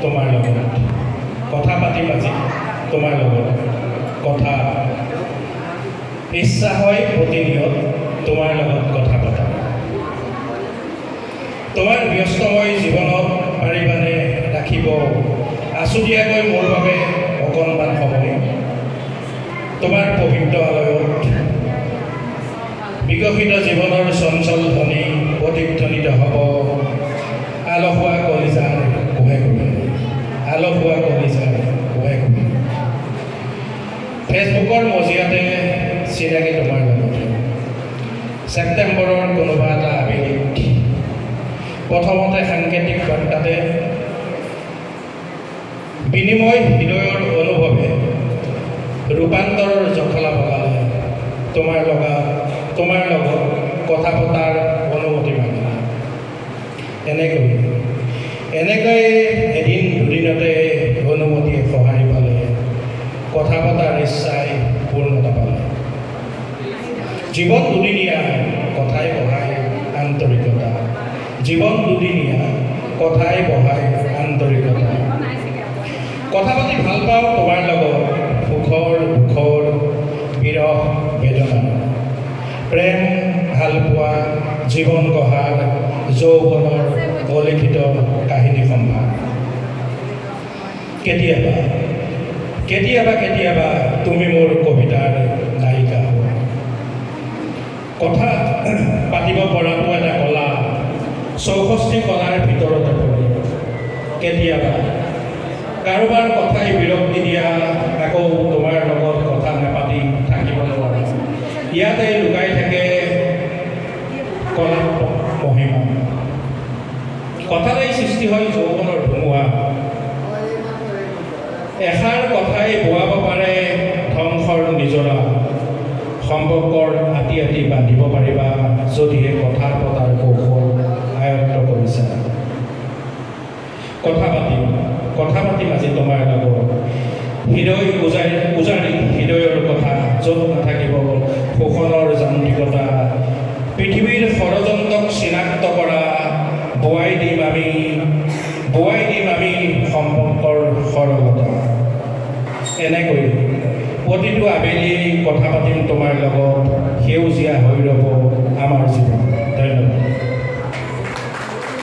তোমাৰ লগত কথা পাতিম আজি তোমাৰ লগত কথা ইচ্ছা হয় প্ৰতিনিয়ত তোমাৰ লগত কথা পতা তোমাৰ ব্যস্তময় জীৱনত পাৰিবানে ৰাখিব আছুতীয়াকৈ মোৰ বাবে অকণমান সময় তোমাৰ পবিত্ৰ আলয়ত বিকশিত জীৱনৰ চঞ্চল ধ্বনি প্ৰতিধ্বনিত হ'ব আলসুৱা কলিজাৰ কোহে কোহে আলসুৱা কলিজাৰ কোহে কোহে ফেচবুকৰ মজিয়াতে চিনাকি তোমাৰ লগতে ছেপ্টেম্বৰৰ কোনোবা এটা আবেলিত প্ৰথমতে সাংকেতিক বাৰ্তাতে বিনিময় হৃদয়ৰ অনুভৱে ৰূপান্তৰৰ জখলা বগালে তোমাৰ লগত কথা পতাৰ অনুমতি মাগিলা এনেকৈ এদিন দুদিনতে অনুমতিয়ে সঁহাৰি পালে কথা পতাৰ ইচ্ছাই পূৰ্ণতা পালে জীৱন দুদিনীয়া কথাই বঢ়াই আন্তৰিকতা জীৱন দুদিনীয়া কথাই বঢ়াই আন্তৰিকতা কথা পাতি ভাল পাওঁ তোমাৰ লগত সুখৰ দুখৰ বিৰহ বেদনা প্ৰেম ভাল পোৱা জীৱন গঢ়াৰ যৌৱনৰ অলিখিত কাহিনী সম্ভাৰ কেতিয়াবা তুমি মোৰ কবিতাৰ নায়িকা হোৱা কথা পাতিব পৰাটো এটা কলা ৬৪ কলাৰ ভিতৰতে পৰে কেতিয়াবা কাৰোবাৰ কথাই বিৰক্তি দিয়া আকৌ তোমাৰ লগত কথা নাপাতি থাকিব নোৱাৰে ইয়াতে লুকাই থাকে কলা মহিমা কথাতেই সৃষ্টি হয় যৌৱনৰ ধুমুহা এষাৰ কথাই বোৱাব পাৰে ধ্বংসৰ নিজৰা সম্পৰ্কৰ আতি বান্ধিব পাৰিবা যদিহে কথা পতাৰ কৌশল আয়ত্ত কৰিছা কথা পাতিম আজি তোমাৰ লগত হৃদয় উজাৰি হৃদয়ৰ কথা য'ত নাথাকিব শোষণৰ যান্ত্ৰিকতা পৃথিৱীৰ ষড়যন্ত্ৰক চিনাক্ত কৰা বোৱাই দিম আমি সম্পৰ্কৰ সৰলতা এনেকৈ প্ৰতিটো আবেলি কথা পাতিম তোমাৰ লগত সেউজীয়া হৈ ৰ'ব আমাৰ জীৱন ধন্যবাদ